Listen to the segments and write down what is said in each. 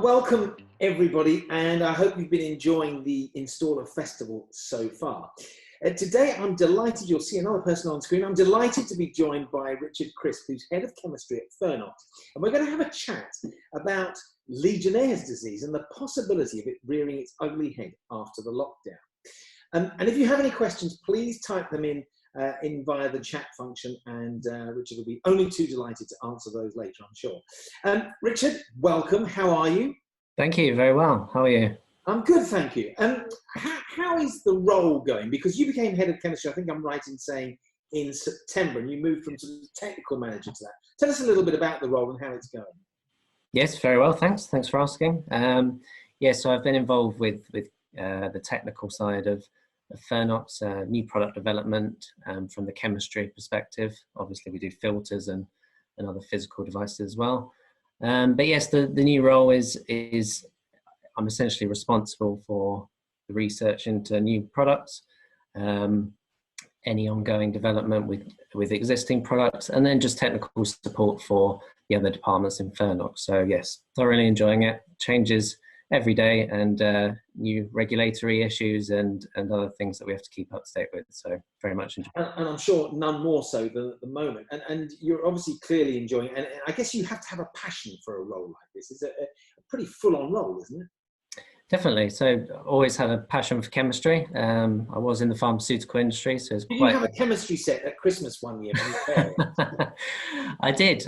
Welcome everybody, and I hope you've been enjoying the Installer Festival so far. Today I'm delighted, you'll see another person on screen, I'm delighted to be joined by Richard Crisp, who's Head of Chemistry at Fernox. And we're going to have a chat about Legionnaire's disease and the possibility of it rearing its ugly head after the lockdown. And if you have any questions, please type them in via the chat function, and Richard will be only too delighted to answer those later, I'm sure. Richard, welcome. How are you? Thank you. Very well. How are you? I'm good, thank you. How is the role going? Because you became head of chemistry, I think I'm right in saying, in September, and you moved from sort of technical manager to that. Tell us a little bit about the role and how it's going. Yes, very well. Thanks. Thanks for asking. So I've been involved with the technical side of Fernox, new product development from the chemistry perspective. Obviously, we do filters and other physical devices as well. But yes, the new role is I'm essentially responsible for the research into new products, any ongoing development with existing products, and then just technical support for the other departments in Fernox. So yes, thoroughly enjoying it. Changes every day, and new regulatory issues and other things that we have to keep up to date with. So very much enjoying it. And I'm sure none more so than at the moment. And you're obviously clearly enjoying it. And I guess you have to have a passion for a role like this. It's a pretty full-on role, isn't it? Definitely. So always had a passion for chemistry. I was in the pharmaceutical industry, so it's Did quite... you have a chemistry set at Christmas one year? I did.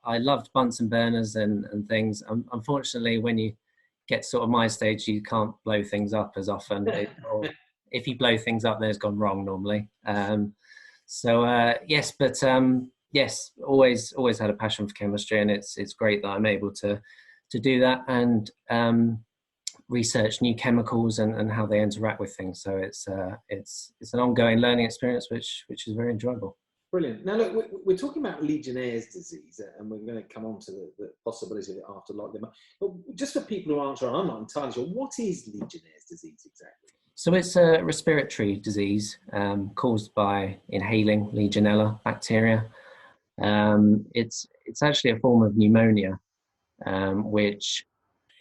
I loved Bunsen burners and things. Unfortunately, when you get sort of my stage, you can't blow things up as often. Or if you blow things up, then it's gone wrong normally. Yes, always had a passion for chemistry, and it's great that I'm able to do that and research new chemicals and how they interact with things. So it's an ongoing learning experience, which is very enjoyable. Brilliant. Now, look, we're talking about Legionnaire's disease, and we're going to come on to the possibility of it after lockdown. But just for people who aren't sure, I'm not entirely sure, what is Legionnaire's disease exactly? So it's a respiratory disease caused by inhaling Legionella bacteria. It's actually a form of pneumonia, which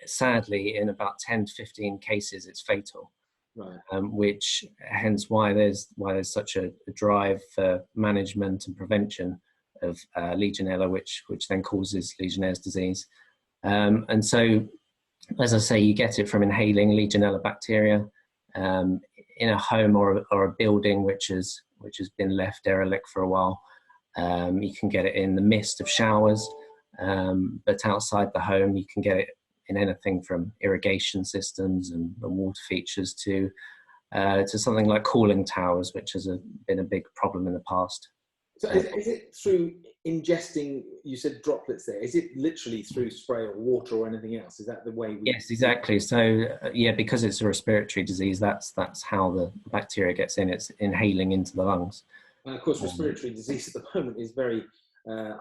sadly in about 10 to 15 cases it's fatal. Right. Which hence why there's such a drive for management and prevention of Legionella, which then causes Legionnaire's disease. And so, as I say, you get it from inhaling Legionella bacteria in a home or a building which has been left derelict for a while. You can get it in the mist of showers, but outside the home you can get it in anything from irrigation systems and water features to something like cooling towers, which has been a big problem in the past. So is it through ingesting, you said droplets there, is it literally through spray or water or anything else? Is that the way? Yes, exactly. So because it's a respiratory disease, that's how the bacteria gets in. It's inhaling into the lungs. And of course, respiratory disease at the moment is very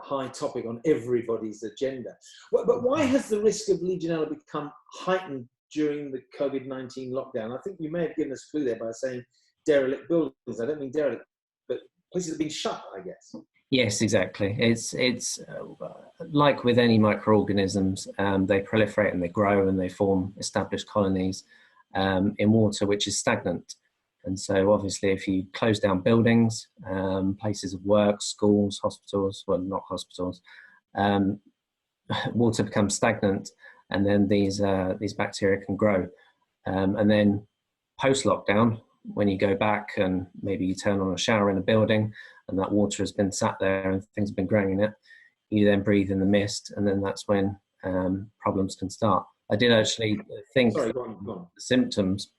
high topic on everybody's agenda. But why has the risk of Legionella become heightened during the COVID-19 lockdown? I think you may have given us a clue there by saying derelict buildings. I don't mean derelict, but places that have been shut, I guess. Yes, exactly. It's like with any microorganisms, they proliferate and they grow and they form established colonies in water which is stagnant. And so obviously if you close down buildings, places of work, schools, hospitals, well, not hospitals, water becomes stagnant, and then these bacteria can grow. And then post-lockdown, when you go back and maybe you turn on a shower in a building and that water has been sat there and things have been growing in it, you then breathe in the mist, and then that's when problems can start. I did actually think the symptoms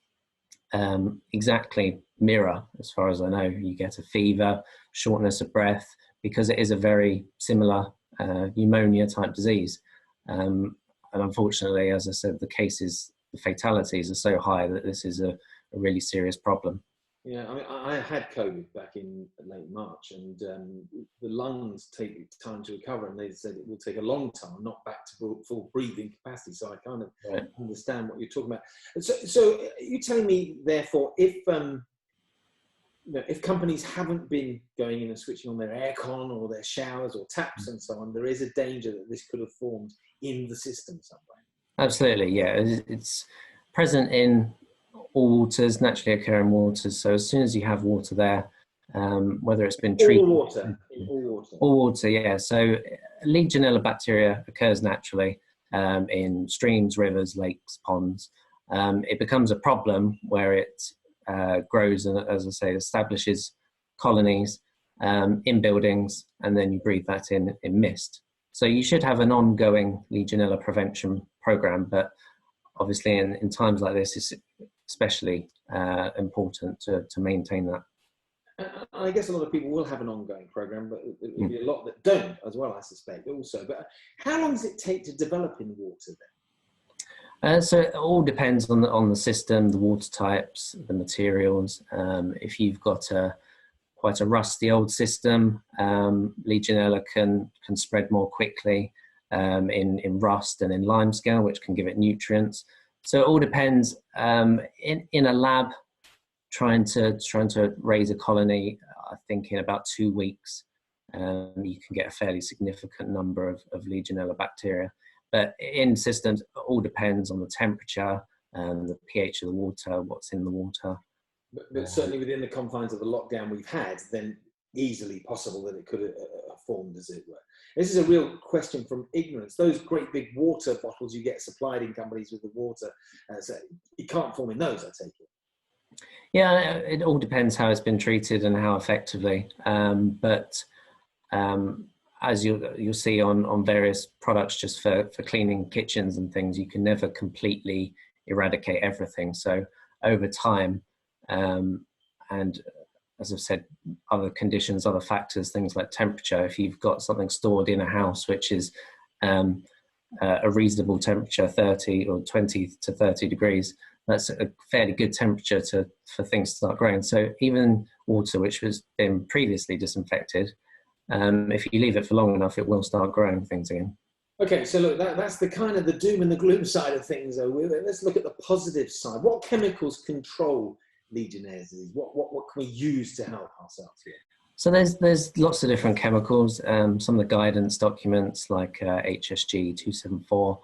exactly mirror, as far as I know. You get a fever, shortness of breath, because it is a very similar pneumonia type disease. And unfortunately, as I said, the fatalities are so high that this is a really serious problem. Yeah, I mean, I had COVID back in late March, and the lungs take time to recover, and they said it will take a long time, not back to full breathing capacity. So I kind of understand what you're talking about. So you're telling me, therefore, if companies haven't been going in and switching on their aircon or their showers or taps and so on, there is a danger that this could have formed in the system somewhere. Absolutely, yeah. It's present in all waters, naturally occurring waters. So as soon as you have water there, whether it's been treated, In all water. all water, yeah. So Legionella bacteria occurs naturally in streams, rivers, lakes, ponds. It becomes a problem where it grows and, as I say, establishes colonies in buildings, and then you breathe that in mist. So you should have an ongoing Legionella prevention program, but obviously in times like this, it's especially important to maintain that. I guess a lot of people will have an ongoing program, but there'll be a lot that don't as well, I suspect, also. But how long does it take to develop in water then? So it all depends on the system, the water types, the materials. If you've got quite a rusty old system, Legionella can spread more quickly in rust and in limescale, which can give it nutrients. So it all depends. In a lab, trying to raise a colony, I think in about 2 weeks, you can get a fairly significant number of Legionella bacteria. But in systems, it all depends on the temperature and the pH of the water, what's in the water. But certainly within the confines of the lockdown we've had, then easily possible that it could have formed, as it were. This is a real question from ignorance. Those great big water bottles you get supplied in companies with the water, so it can't form in those, I take it. Yeah, it all depends how it's been treated and how effectively. But as you'll see on various products just for cleaning kitchens and things, you can never completely eradicate everything. So over time, and as I've said, other conditions, other factors, things like temperature, if you've got something stored in a house which is a reasonable temperature, 30 or 20 to 30 degrees, that's a fairly good temperature for things to start growing. So even water which has been previously disinfected, if you leave it for long enough, it will start growing things again. Okay, so look, that's the kind of the doom and the gloom side of things. Let's look at the positive side. What chemicals control Legionella disease? What can we use to help ourselves here? So there's lots of different chemicals. Some of the guidance documents like HSG 274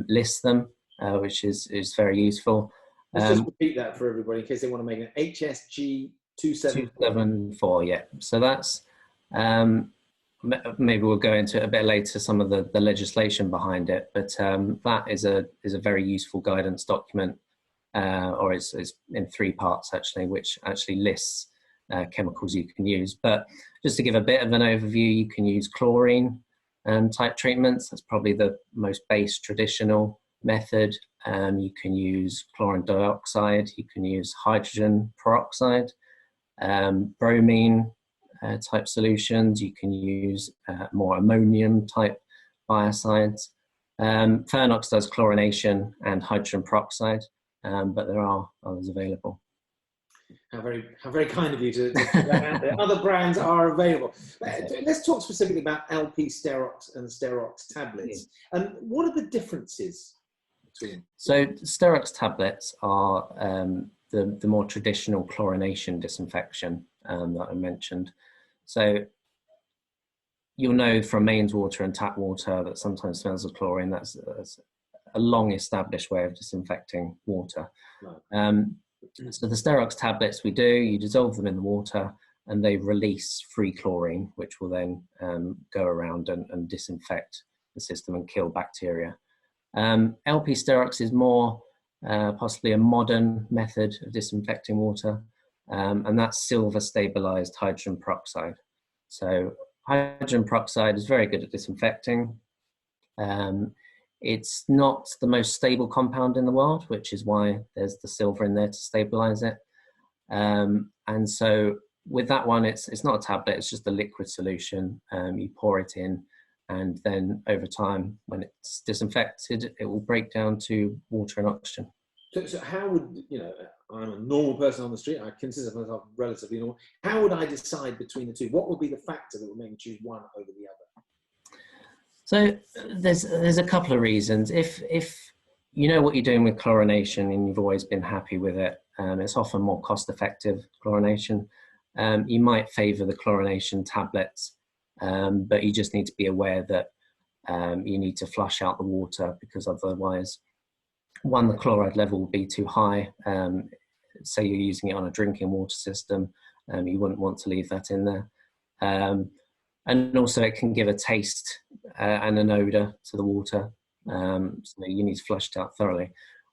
list them, which is very useful. Let's just repeat that for everybody in case they want to make an HSG 274. Yeah. So that's maybe we'll go into it a bit later, some of the legislation behind it, but that is a very useful guidance document, or it's in 3 parts actually, which actually lists chemicals you can use. But just to give a bit of an overview, you can use chlorine type treatments. That's probably the most base traditional method. You can use chlorine dioxide, you can use hydrogen peroxide, bromine type solutions, you can use more ammonium type biocides. Fernox does chlorination and hydrogen peroxide, but there are others available. How very kind of you to put that out there. Other brands are available. Let's talk specifically about LP Sterox and Sterox tablets. What are the differences between them? So Sterox tablets are the more traditional chlorination disinfection that I mentioned. So you'll know from mains water and tap water that sometimes smells of chlorine. That's a long established way of disinfecting water. Right. So the Sterox tablets you dissolve them in the water and they release free chlorine, which will then go around and disinfect the system and kill bacteria. LP Sterox is more possibly a modern method of disinfecting water, and that's silver stabilized hydrogen peroxide. So hydrogen peroxide is very good at disinfecting. It's not the most stable compound in the world, which is why there's the silver in there to stabilize it. And so with that one, it's not a tablet, it's just a liquid solution. You pour it in, and then over time, when it's disinfected, it will break down to water and oxygen. So how would, I'm a normal person on the street, I consider myself relatively normal. How would I decide between the two? What would be the factor that would make me choose one over the other? So there's a couple of reasons. If you know what you're doing with chlorination and you've always been happy with it, it's often more cost-effective chlorination. You might favour the chlorination tablets, but you just need to be aware that you need to flush out the water, because otherwise, one, the chloride level will be too high. Say you're using it on a drinking water system, you wouldn't want to leave that in there. And also it can give a taste and an odour to the water, so you need to flush it out thoroughly.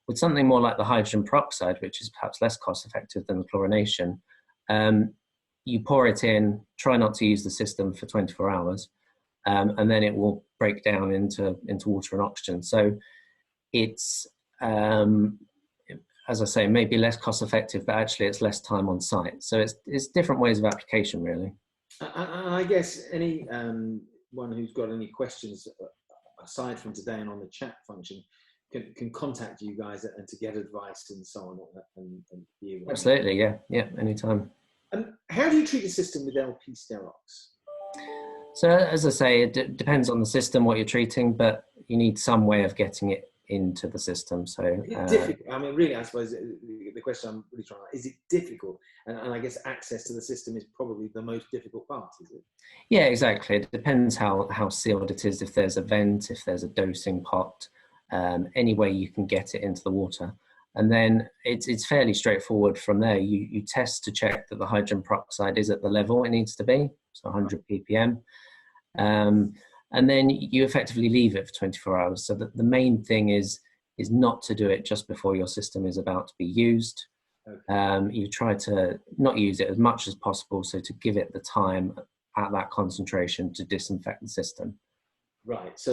With something more like the hydrogen peroxide, which is perhaps less cost effective than the chlorination, you pour it in, try not to use the system for 24 hours, and then it will break down into water and oxygen. So it's, as I say, maybe less cost effective, but actually it's less time on site. So it's different ways of application, really. I guess anyone who's got any questions aside from today and on the chat function can contact you guys and to get advice and so on. And be able Absolutely, yeah, anytime. How do you treat a system with LP Sterox? So as I say, it depends on the system, what you're treating, but you need some way of getting it into the system. So difficult. I mean, really, I suppose the question I'm really trying to, is it difficult? And I guess access to the system is probably the most difficult part, is it? Yeah, exactly. It depends how sealed it is, if there's a vent, if there's a dosing pot, any way you can get it into the water. And then it's fairly straightforward from there. You test to check that the hydrogen peroxide is at the level it needs to be, so 100 ppm. And then you effectively leave it for 24 hours. So the main thing is not to do it just before your system is about to be used. Okay. You try to not use it as much as possible, so to give it the time at that concentration to disinfect the system. Right, so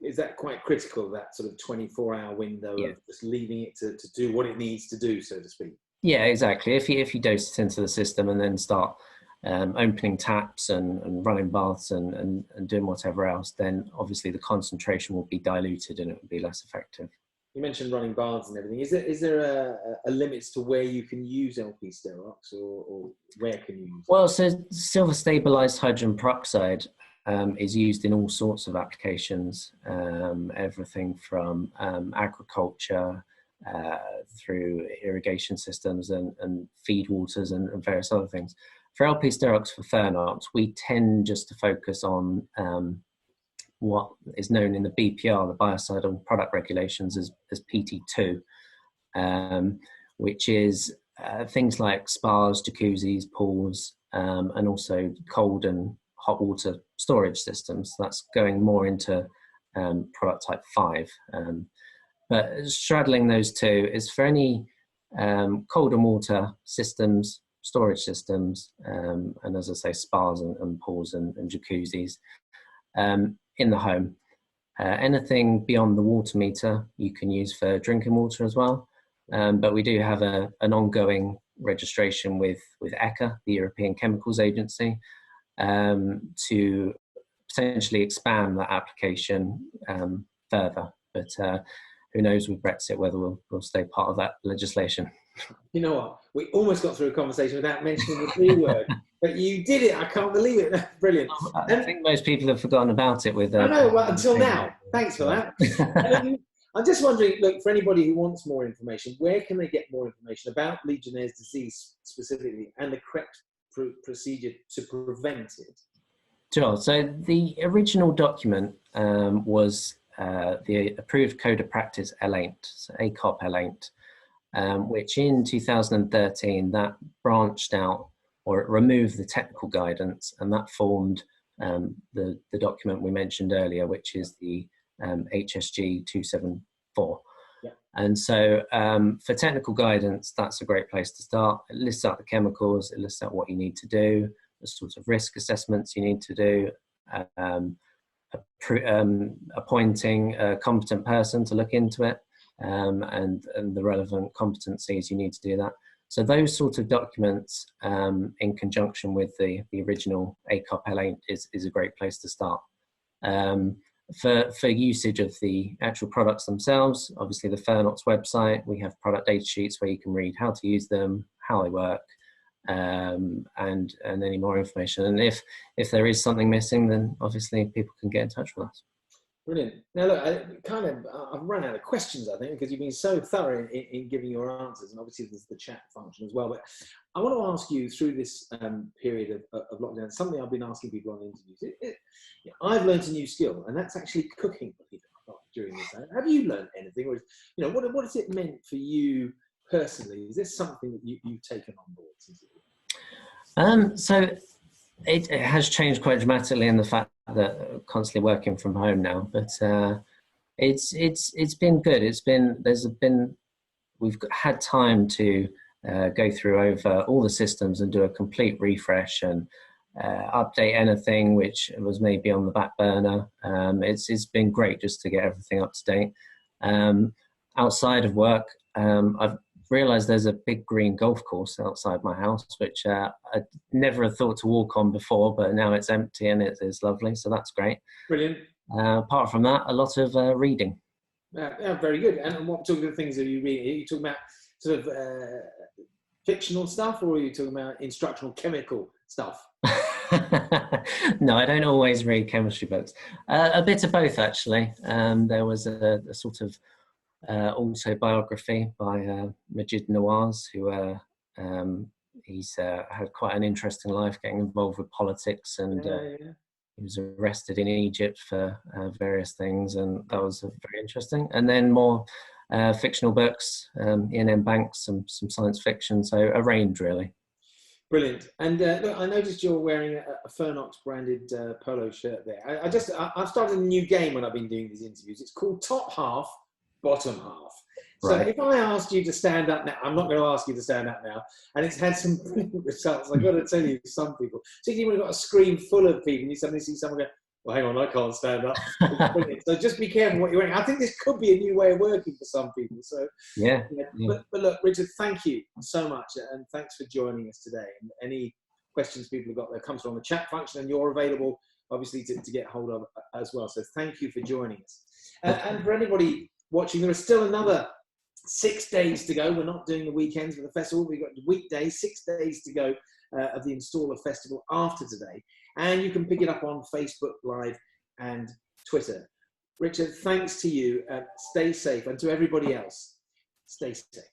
is that quite critical, that sort of 24-hour window of just leaving it to do what it needs to do, so to speak? Yeah, exactly. If you dose it into the system and then start opening taps and running baths and doing whatever else, then obviously the concentration will be diluted and it will be less effective. You mentioned running baths and everything. Is there a limit to where you can use LP Sterox, or where can you use it? Well, so silver stabilized hydrogen peroxide is used in all sorts of applications, everything from agriculture through irrigation systems and feed waters and various other things. For LP Sterox for Fernox, we tend just to focus on what is known in the BPR, the Biocidal Product Regulations, as PT2, which is things like spas, jacuzzis, pools, and also cold and hot water storage systems. That's going more into product type 5. But straddling those two is for any cold and water systems, storage systems, and as I say, spas and pools and jacuzzis in the home. Anything beyond the water meter you can use for drinking water as well. But we do have an ongoing registration with ECHA, the European Chemicals Agency, to potentially expand that application further. But who knows with Brexit whether we'll stay part of that legislation. You know what? We almost got through a conversation without mentioning the B word, but you did it. I can't believe it. Brilliant. I think most people have forgotten about it with. I know. Well, until now. Thanks for that. I'm just wondering, look, for anybody who wants more information, where can they get more information about Legionnaire's disease specifically and the correct procedure to prevent it? Sure. So the original document was the Approved Code of Practice L8, so ACOP L8. Which in 2013 that branched out, or it removed the technical guidance, and that formed the document we mentioned earlier, which is the HSG 274. Yeah. And so for technical guidance, that's a great place to start. It lists out the chemicals, it lists out what you need to do, the sorts of risk assessments you need to do, appointing a competent person to look into it. And the relevant competencies you need to do that. So those sort of documents in conjunction with the original ACOP L8 is a great place to start. For usage of the actual products themselves, obviously the Fernox website, we have product data sheets where you can read how to use them, how they work, and any more information. And if there is something missing, then obviously people can get in touch with us. Brilliant. Now, look, I've run out of questions, I think, because you've been so thorough in giving your answers, and obviously there's the chat function as well. But I want to ask you through this period of lockdown, something I've been asking people on interviews. I've learned a new skill, and that's actually cooking, believe it or not, during this time. Have you learned anything, or what has it meant for you personally? Is this something that you've taken on board since it? So it has changed quite dramatically in the fact that constantly working from home now, but it's been good. We've had time to go through over all the systems and do a complete refresh and update anything which was maybe on the back burner. It's been great just to get everything up to date. Outside of work, I've realised there's a big green golf course outside my house, which I never had thought to walk on before, but now it's empty and it's lovely, so that's great. Brilliant. Apart from that, a lot of reading. Yeah, very good. And what sort of things are you reading? Are you talking about sort of fictional stuff, or are you talking about instructional chemical stuff? No, I don't always read chemistry books. A bit of both, actually. There was a sort of autobiography by Maajid Nawaz, who he's had quite an interesting life, getting involved with politics, and he was arrested in Egypt for various things, and that was very interesting. And then more fictional books, Ian M. Banks, some science fiction, so a range really. Brilliant. And look, I noticed you're wearing a Fernox branded polo shirt there. I've started a new game when I've been doing these interviews. It's called Top Half, Bottom Half. So Right. if I asked you to stand up now, I'm not going to ask you to stand up now, and it's had some brilliant results. I've got to tell you, some people, particularly when you've got a screen full of people, and you suddenly see someone go, well, hang on, I can't stand up. So just be careful what you're wearing. I think this could be a new way of working for some people. So Yeah. But look, Richard, thank you so much, and thanks for joining us today. And any questions people have got, that comes from the chat function, and you're available, obviously, to get hold of as well. So thank you for joining us. And for anybody watching, there is still another 6 days to go. We're not doing the weekends for the festival. We've got weekdays, 6 days to go of the Installer Festival after today. And you can pick it up on Facebook Live and Twitter. Richard, thanks to you. Stay safe. And to everybody else, stay safe.